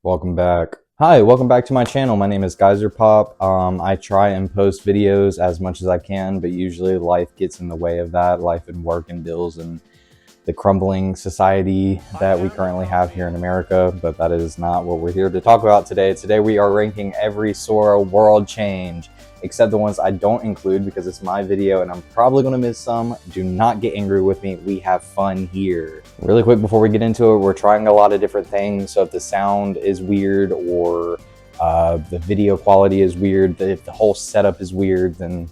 Welcome back. Hi, welcome back to my channel. My name is Geyser Pop. I try and post videos as much as I can, but usually life gets in the way of that. Life and work and bills and the crumbling society that we currently have here in America, but that is not what we're here to talk about today. Today we are ranking every Sora world change, except the ones I don't include because it's my video and I'm probably gonna miss some. Do not get angry with me. We have fun here. Really quick before we get into it, we're trying a lot of different things. So if the sound is weird or the video quality is weird, if the whole setup is weird, then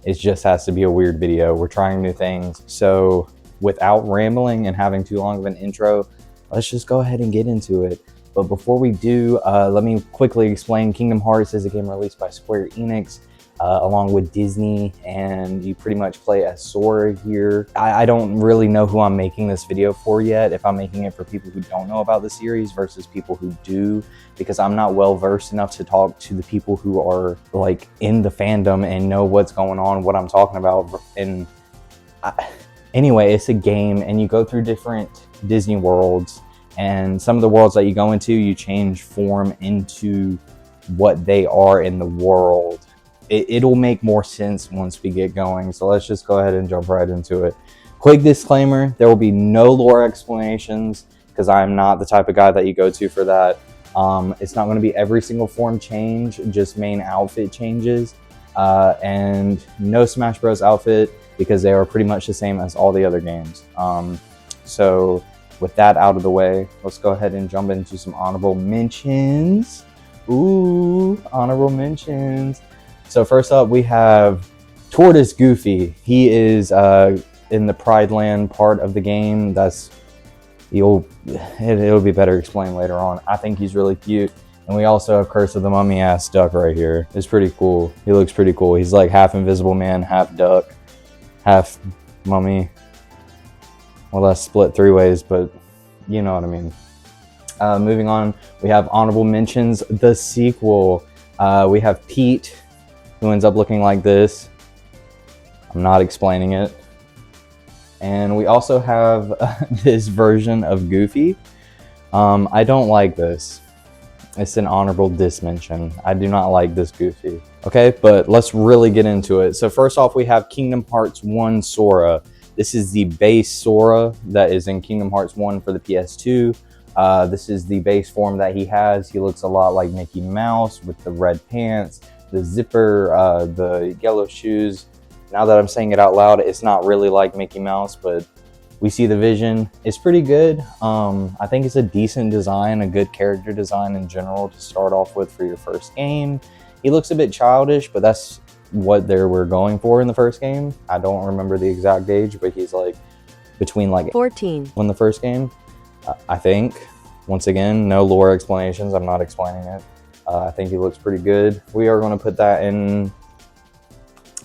it just has to be a weird video. We're trying new things. So without rambling and having too long of an intro, let's just go ahead and get into it. But before we do, let me quickly explain. Kingdom Hearts is a game released by Square Enix along with Disney, and you pretty much play as Sora here. I don't really know who I'm making this video for yet, if I'm making it for people who don't know about the series versus people who do, because I'm not well versed enough to talk to the people who are like in the fandom and know what's going on, what I'm talking about. And anyway, it's a game and you go through different Disney worlds, and some of the worlds that you go into, you change form into what they are in the world. It'll make more sense once we get going. So let's just go ahead and jump right into it. Quick disclaimer, there will be no lore explanations because I'm not the type of guy that you go to for that. It's not going to be every single form change, just main outfit changes. And no Smash Bros outfit, because they are pretty much the same as all the other games. So with that out of the way, let's go ahead and jump into some honorable mentions. Ooh, honorable mentions. So first up, we have Tortoise Goofy. He is in the Pride Land part of the game. It'll be better explained later on. I think he's really cute. And we also have Curse of the Mummy ass duck right here. It's pretty cool. He looks pretty cool. He's like half Invisible Man, half duck, half mummy. Well, that's split three ways, but you know what I mean. Moving on, we have honorable mentions, the sequel. We have Pete, who ends up looking like this. I'm not explaining it. And we also have this version of Goofy. I don't like this. It's an honorable dismention. I do not like this Goofy. Okay, but let's really get into it. So first off, we have Kingdom Hearts 1 Sora. This is the base Sora that is in Kingdom Hearts 1 for the PS2. This is the base form that he has. He looks a lot like Mickey Mouse with the red pants, the zipper, the yellow shoes. Now that I'm saying it out loud, it's not really like Mickey Mouse, but we see the vision. It's pretty good. I think it's a decent design, a good character design in general to start off with for your first game. He looks a bit childish, but that's what they were going for in the first game. I don't remember the exact age, but he's like between like 14 in the first game, I think. Once again, no lore explanations. I'm not explaining it. I think he looks pretty good. We are going to put that in.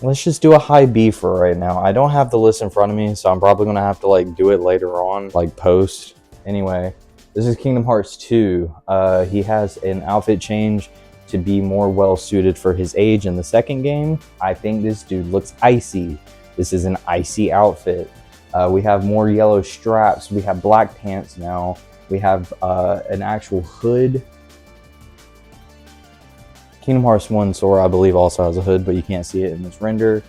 Let's just do a high B for right now. I don't have the list in front of me, so I'm probably going to have to like do it later on, like post. Anyway, this is Kingdom Hearts 2. He has an outfit change to be more well suited for his age in the second game. I think this dude looks icy. This is an icy outfit. We have more yellow straps. We have black pants now. We have an actual hood. Kingdom Hearts 1 Sora, I believe, also has a hood, but you can't see it in this render.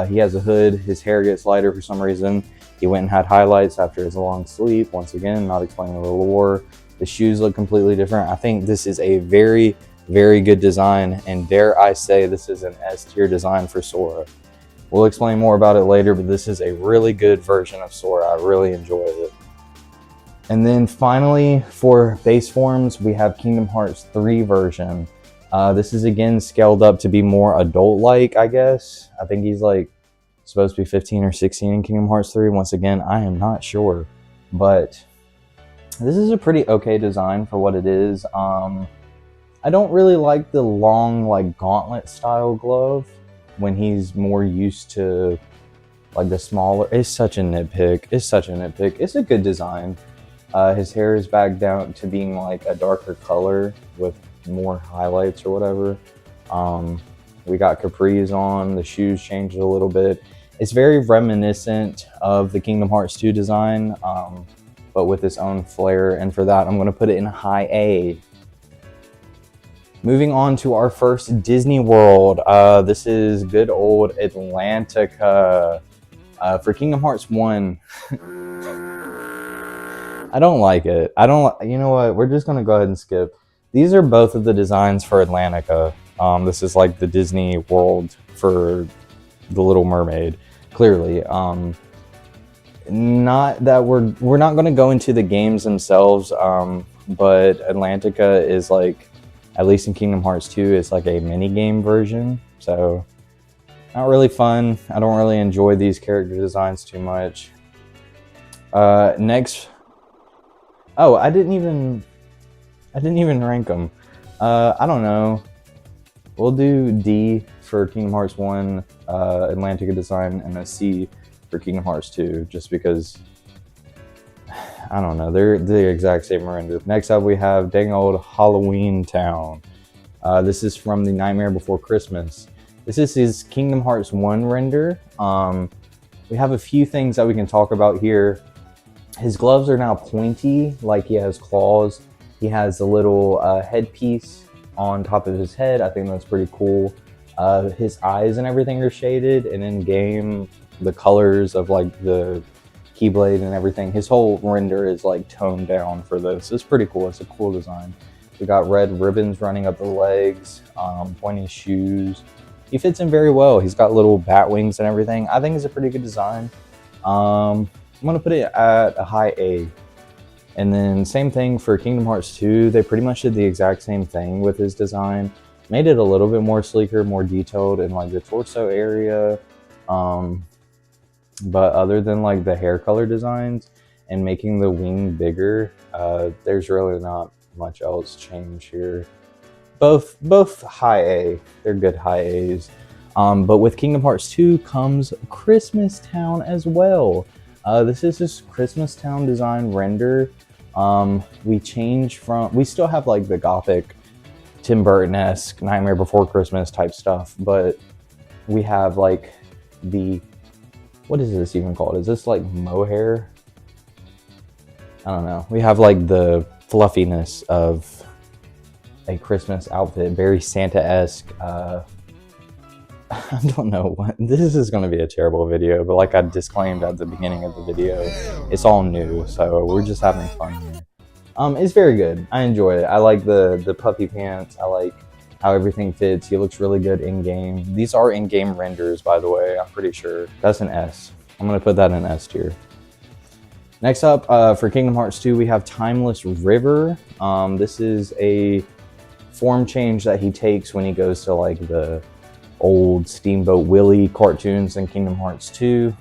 He has a hood. His hair gets lighter for some reason. He went and had highlights after his long sleep. Once again, not explaining the lore. The shoes look completely different. I think this is a very, very good design, and dare I say this is an S-tier design for Sora. We'll explain more about it later, but this is a really good version of Sora. I really enjoy it. And then finally, for base forms, we have Kingdom Hearts 3 version. This is again scaled up to be more adult-like, I guess. I think he's like supposed to be 15 or 16 in Kingdom Hearts 3. Once again, I am not sure, but this is a pretty okay design for what it is. I don't really like the long, like gauntlet style glove when he's more used to like the smaller. It's such a nitpick. It's such a nitpick. It's a good design. His hair is back down to being like a darker color with more highlights or whatever. We got capris on. The shoes changed a little bit. It's very reminiscent of the Kingdom Hearts 2 design, but with its own flair. And for that, I'm going to put it in high A. Moving on to our first Disney World. This is good old Atlantica. For Kingdom Hearts 1, I don't like it. You know what? We're just going to go ahead and skip. These are both of the designs for Atlantica. This is like the Disney World for The Little Mermaid, clearly. Not that we're not going to go into the games themselves, but Atlantica is like, at least in Kingdom Hearts 2, it's like a mini game version. So not really fun. I don't really enjoy these character designs too much. Next, oh, I didn't even rank them. I don't know. We'll do D for Kingdom Hearts 1 Atlantica design, and a C for Kingdom Hearts 2, just because, I don't know, they're the exact same render. Next up, we have dang old Halloweentown. This is from the Nightmare Before Christmas. This is his Kingdom Hearts 1 render. We have a few things that we can talk about here. His gloves are now pointy, like he has claws. He has a little headpiece on top of his head. I think that's pretty cool. His eyes and everything are shaded, and in game, the colors of like the Keyblade and everything, his whole render is like toned down for this. It's pretty cool. It's a cool design. We got red ribbons running up the legs, pointy shoes. He fits in very well. He's got little bat wings and everything. I think it's a pretty good design. I'm gonna put it at a high A. And then same thing for Kingdom Hearts 2. They pretty much did the exact same thing with his design. Made it a little bit more sleeker, more detailed in like the torso area. But other than like the hair color designs and making the wing bigger, there's really not much else change here. Both high A. They're good high A's. But with Kingdom Hearts 2 comes Christmastown as well. This is this Christmastown design render. We still have like the gothic Tim Burton-esque Nightmare Before Christmas type stuff, but we have like what is this even called? Is this like mohair? I don't know. We have like the fluffiness of a Christmas outfit, very Santa-esque. I don't know what, this is going to be a terrible video, but like I disclaimed at the beginning of the video, it's all new, so we're just having fun here. It's very good. I enjoy it. I like the puffy pants. I like how everything fits. He looks really good in game. These are in game renders, by the way. I'm pretty sure that's an S. I'm going to put that in S tier. Next up, for Kingdom Hearts 2, we have Timeless River. This is a form change that he takes when he goes to like the old Steamboat Willie cartoons in Kingdom Hearts 2.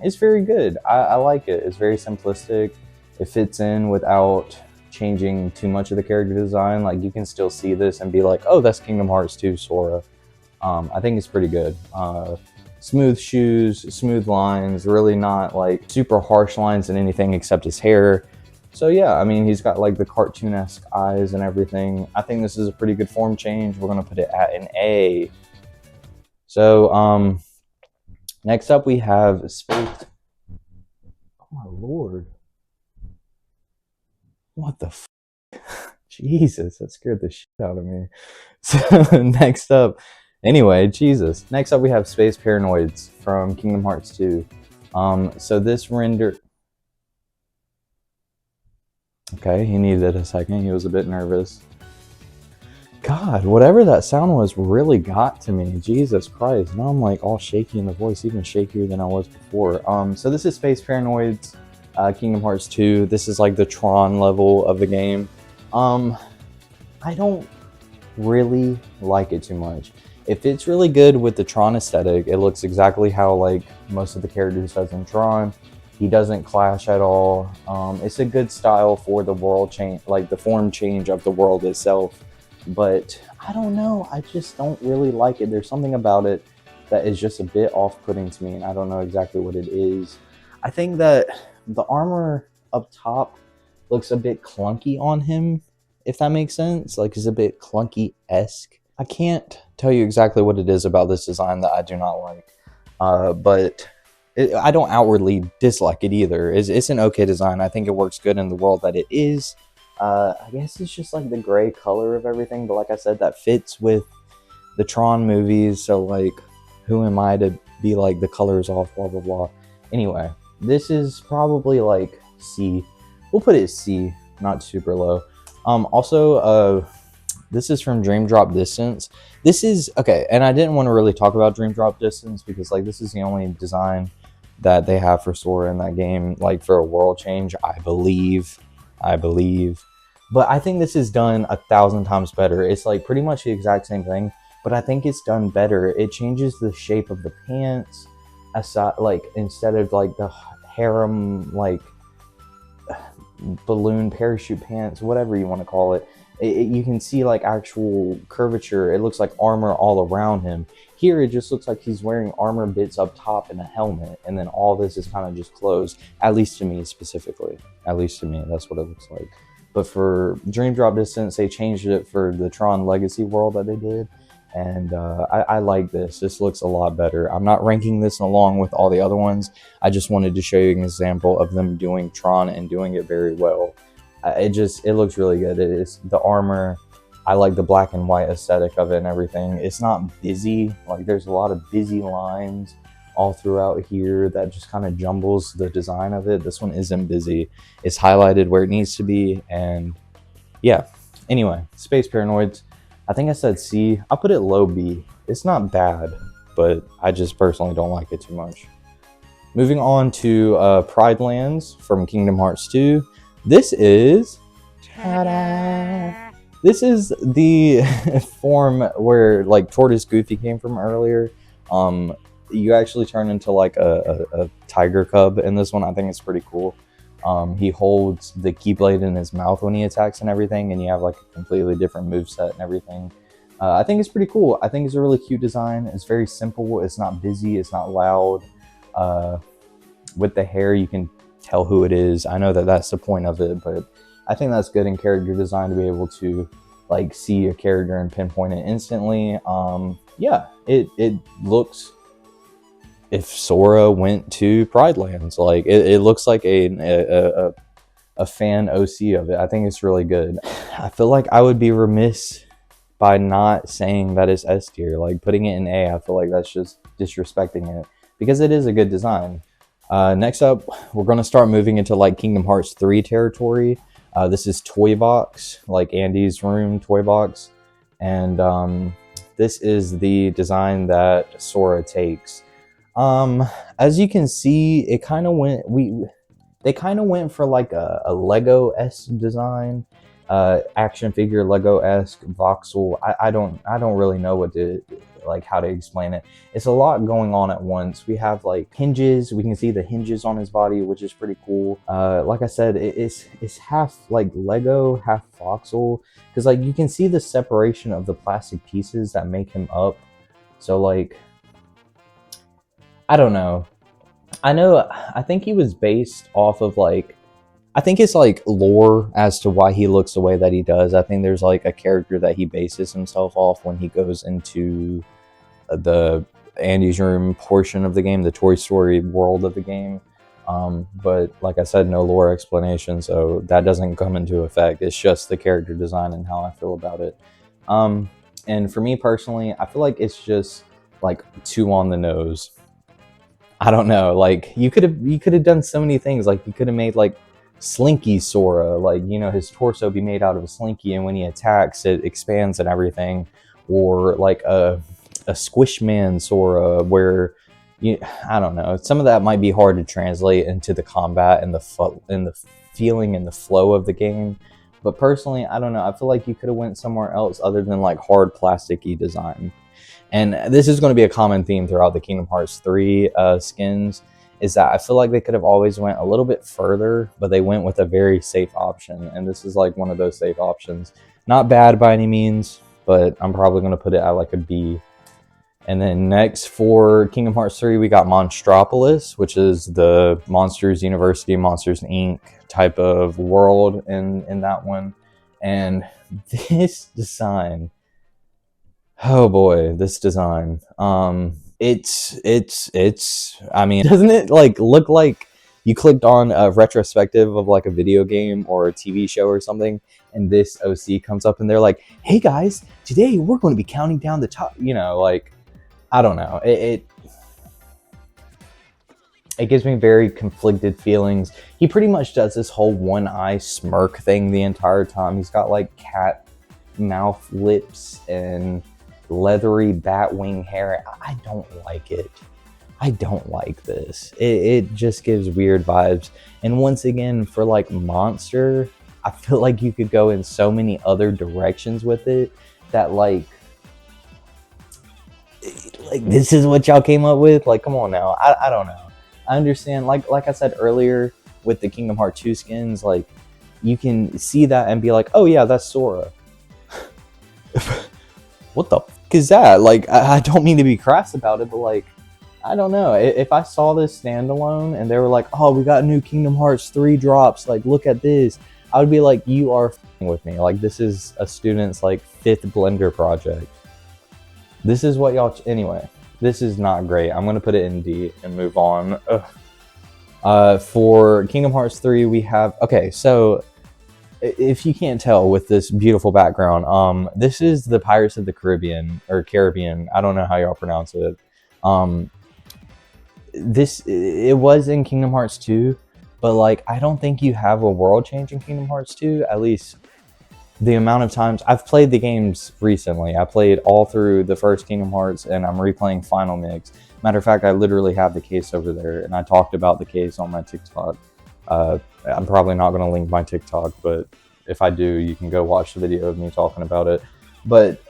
It's very good. I like it. It's very simplistic. It fits in without changing too much of the character design. Like you can still see this and be like, oh, that's Kingdom Hearts 2 Sora. I think it's pretty good. Smooth shoes, smooth lines, really not like super harsh lines in anything except his hair. So yeah, I mean, he's got like the cartoon-esque eyes and everything. I think this is a pretty good form change. We're gonna put it at an A. So next up we have Space. Oh my lord. What the f? Jesus, that scared the shit out of me. So next up, anyway, Jesus. Next up we have Space Paranoids from Kingdom Hearts 2. So this render... Okay, he needed a second. He was a bit nervous. God, whatever that sound was really got to me. Jesus Christ. Now I'm like all shaky in the voice, even shakier than I was before. So this is Space Paranoids, Kingdom Hearts 2. This is like the Tron level of the game. I don't really like it too much. It fits really good with the Tron aesthetic. It looks exactly how like most of the characters does in Tron. He doesn't clash at all. It's a good style for the world change, like the form change of the world itself. But I don't know, I just don't really like it. There's something about it that is just a bit off-putting to me, and I don't know exactly what it is. I think that the armor up top looks a bit clunky on him, if that makes sense. Like, it's a bit clunky-esque. I can't tell you exactly what it is about this design that I do not like, but I don't outwardly dislike it either. It's an okay design. I think it works good in the world that it is. I guess it's just like the gray color of everything, but like I said, that fits with the Tron movies, so like, who am I to be like the colors off, blah blah blah. Anyway, this is probably like C. We'll put it C, not super low. Also, this is from Dream Drop Distance. This is okay, and I didn't want to really talk about Dream Drop Distance because like this is the only design that they have for Sora in that game, like for a world change, I believe. But I think this is done 1,000 times better. It's like pretty much the exact same thing, but I think it's done better. It changes the shape of the pants, aside, like instead of like the harem, like balloon parachute pants, whatever you want to call it. You can see like actual curvature. It looks like armor all around him. Here it just looks like he's wearing armor bits up top and a helmet, and then all this is kind of just clothes, at least to me specifically. At least to me, that's what it looks like. But for Dream Drop Distance, they changed it for the Tron Legacy world that they did, and I like this. This looks a lot better. I'm not ranking this along with all the other ones. I just wanted to show you an example of them doing Tron and doing it very well. It looks really good. It is the armor. I like the black and white aesthetic of it and everything. It's not busy. Like there's a lot of busy lines all throughout here that just kind of jumbles the design of it. This one isn't busy. It's highlighted where it needs to be. And yeah, anyway, Space Paranoids. I think I said C. I'll put it low B. It's not bad, but I just personally don't like it too much. Moving on to Pride Lands from Kingdom Hearts 2. This is... Ta-da! This is the form where like Tortoise Goofy came from earlier. You actually turn into like a tiger cub in this one. I think it's pretty cool. He holds the Keyblade in his mouth when he attacks and everything, and you have like a completely different moveset and everything. I think it's pretty cool. I think it's a really cute design. It's very simple. It's not busy. It's not loud. With the hair, you can tell who it is. I know that that's the point of it, but I think that's good in character design to be able to like see a character and pinpoint it instantly. Yeah, it looks, if Sora went to Pride Lands, like it looks like a fan OC of it. I think it's really good. I feel like I would be remiss by not saying that it's S tier. Like putting it in A, I feel like that's just disrespecting it because it is a good design. Next up, we're going to start moving into like Kingdom Hearts 3 territory. This is Toy Box, like Andy's room Toy Box. And this is the design that Sora takes. As you can see, it kind of went, they kind of went for like a Lego-esque design, action figure Lego-esque voxel. I don't really know what to, like how to explain it. It's a lot going on at once. We have like hinges. We can see the hinges on his body, which is pretty cool. Like I said, it's half like Lego, half voxel, because like you can see the separation of the plastic pieces that make him up. So like, I don't know. I think he was based off of like, I think it's like lore as to why he looks the way that he does. I think there's like a character that he bases himself off when he goes into the Andy's room portion of the game, the Toy Story world of the game. But like I said, no lore explanation, so that doesn't come into effect. It's just the character design and how I feel about it. And for me personally, I feel like it's just like too on the nose. I don't know, like you could have done so many things. Like you could have made like Slinky Sora, like, you know, his torso be made out of a slinky, and when he attacks it expands and everything. Or like a Squishman Sora, where I don't know, some of that might be hard to translate into the combat and the feeling and the flow of the game. But personally, I don't know, I feel like you could have went somewhere else other than like hard plasticky design. And this is going to be a common theme throughout the Kingdom Hearts 3 skins, is that I feel like they could have always went a little bit further, but they went with a very safe option. And this is like one of those safe options. Not bad by any means, but I'm probably going to put it at like a B. And then next for Kingdom Hearts 3, we got Monstropolis, which is the Monsters University, Monsters Inc. type of world in that one. And this design... oh boy, this design. It's I mean, doesn't it like look like you clicked on a retrospective of like a video game or a TV show or something, and this OC comes up and they're like, hey guys, today we're going to be counting down the top, you know, like, I don't know. It gives me very conflicted feelings. He pretty much does this whole one eye smirk thing the entire time. He's got like cat mouth lips and leathery bat wing hair. I don't like it. I don't like this. It just gives weird vibes. And once again, for like Monster, I feel like you could go in so many other directions with it that like this is what y'all came up with. Like, come on now. I don't know. I understand, like I said earlier with the Kingdom Hearts 2 skins, like you can see that and be like, oh yeah, that's Sora. What the fuck is that? Like, I don't mean to be crass about it, but like, I don't know. If I saw this standalone and they were like, oh, we got new Kingdom Hearts 3 drops, like look at this, I would be like, you are f***ing with me. Like, this is a student's like 5th Blender project. This is what y'all, anyway. This is not great. I'm going to put it in D and move on. For Kingdom Hearts 3, we have... Okay, so if you can't tell with this beautiful background, this is the Pirates of the Caribbean, or Carribean. I don't know how y'all pronounce it. It was in Kingdom Hearts 2, but like, I don't think you have a world change in Kingdom Hearts 2, at least... The amount of times I've played the games recently. I played all through the first Kingdom Hearts and I'm replaying Final Mix. Matter of fact, I literally have the case over there and I talked about the case on my TikTok. I'm probably not going to link my TikTok, but if I do, you can go watch the video of me talking about it. But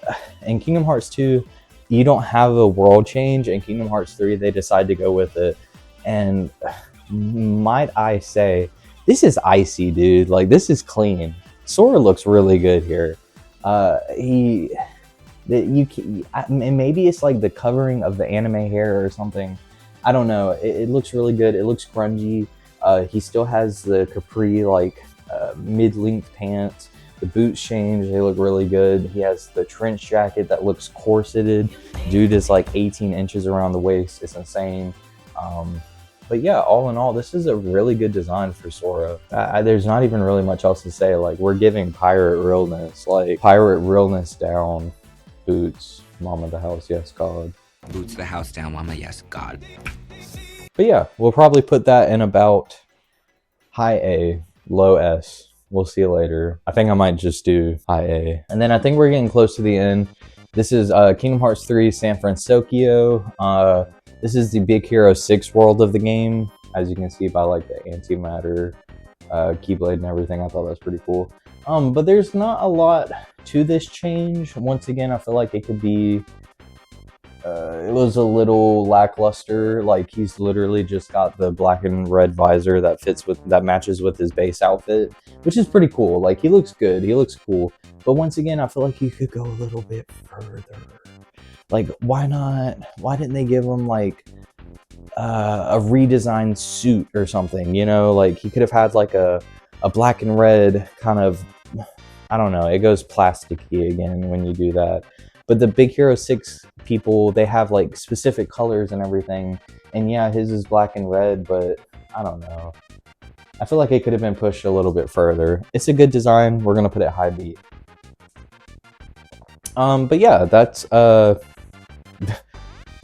in Kingdom Hearts 2, you don't have a world change. In Kingdom Hearts 3, they decide to go with it. And might I say, this is icy, dude. Like, this is clean. Sora looks really good here. And maybe it's like the covering of the anime hair or something. I don't know. It looks really good. It looks grungy. He still has the capri like mid-length pants. The boots change. They look really good. He has the trench jacket that looks corseted. Dude is like 18 inches around the waist. It's insane. But yeah, all in all, this is a really good design for Sora. There's not even really much else to say. Like, we're giving pirate realness. Like, pirate realness down. Boots, mama the house, yes, God. Boots the house down, mama, yes, God. But yeah, we'll probably put that in about high A, low S. We'll see you later. I think I might just do high A. And then I think we're getting close to the end. This is Kingdom Hearts 3 Sanfransokyo. This is the Big Hero 6 world of the game, as you can see by like the antimatter, Keyblade and everything. I thought that was pretty cool. But there's not a lot to this change. Once again, I feel like it could be, it was a little lackluster. Like, he's literally just got the black and red visor that matches with his base outfit, which is pretty cool. Like, he looks good, he looks cool. But once again, I feel like you could go a little bit further. Like, why not? Why didn't they give him like a redesigned suit or something? You know, like he could have had like a black and red kind of, I don't know. It goes plasticky again when you do that. But the Big Hero 6 people, they have like specific colors and everything. And yeah, his is black and red, but I don't know. I feel like it could have been pushed a little bit further. It's a good design. We're gonna put it high B. But yeah, that's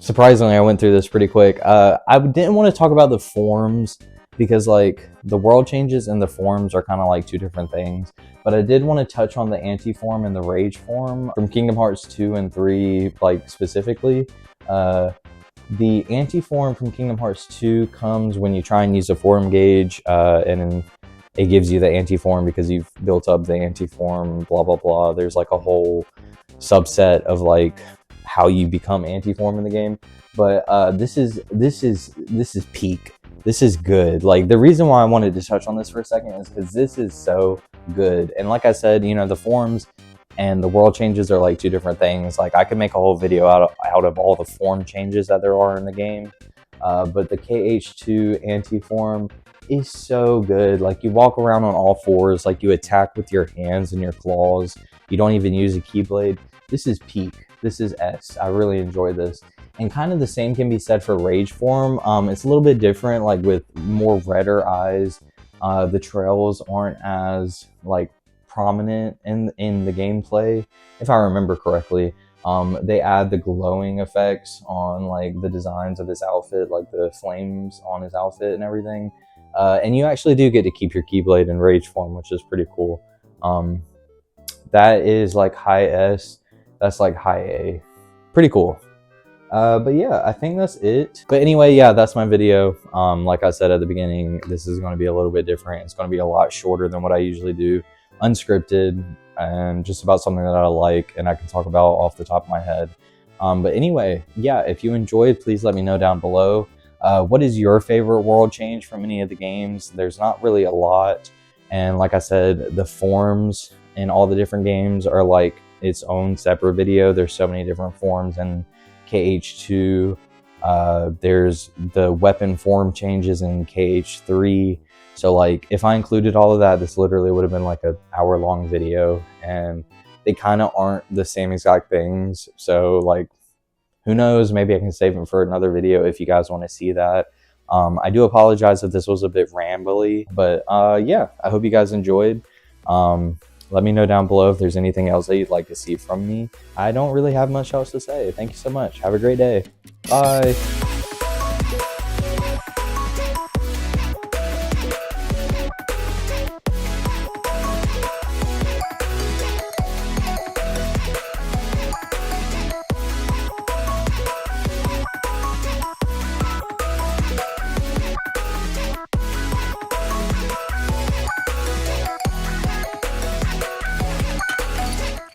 surprisingly, I went through this pretty quick. I didn't want to talk about the forms because like the world changes and the forms are kind of like two different things. But I did want to touch on the anti-form and the rage form from Kingdom Hearts 2 and 3, like specifically. The anti-form from Kingdom Hearts 2 comes when you try and use a form gauge, and it gives you the anti-form because you've built up the anti-form, blah, blah, blah. There's like a whole subset of like how you become anti-form in the game. But this is peak. This is good. Like, the reason why I wanted to touch on this for a second is because this is so good. And like I said, you know, the forms and the world changes are like two different things. Like, I could make a whole video out of all the form changes that there are in the game. But the KH2 anti-form is so good. Like, you walk around on all fours, like you attack with your hands and your claws. You don't even use a keyblade. This is peak. This is S. I really enjoy this. And kind of the same can be said for Rage Form. It's a little bit different, like with more redder eyes. The trails aren't as like prominent in the gameplay, if I remember correctly. They add the glowing effects on like the designs of his outfit, like the flames on his outfit and everything. And you actually do get to keep your Keyblade in Rage Form, which is pretty cool. That is like high S. That's like high A. Pretty cool. But yeah, I think that's it. But anyway, yeah, that's my video. Like I said at the beginning, this is going to be a little bit different. It's going to be a lot shorter than what I usually do, unscripted, and just about something that I like and I can talk about off the top of my head. But anyway, yeah, if you enjoyed, please let me know down below. What is your favorite world change from any of the games? There's not really a lot. And like I said, the forms in all the different games are like its own separate video. There's so many different forms and KH2, there's the weapon form changes in KH3. So like if I included all of that, this literally would have been like an hour-long video, and they kind of aren't the same exact things. So like, who knows, maybe I can save them for another video if you guys want to see that. I do apologize if this was a bit rambly, but yeah, I hope you guys enjoyed. Let me know down below if there's anything else that you'd like to see from me. I don't really have much else to say. Thank you so much. Have a great day. Bye.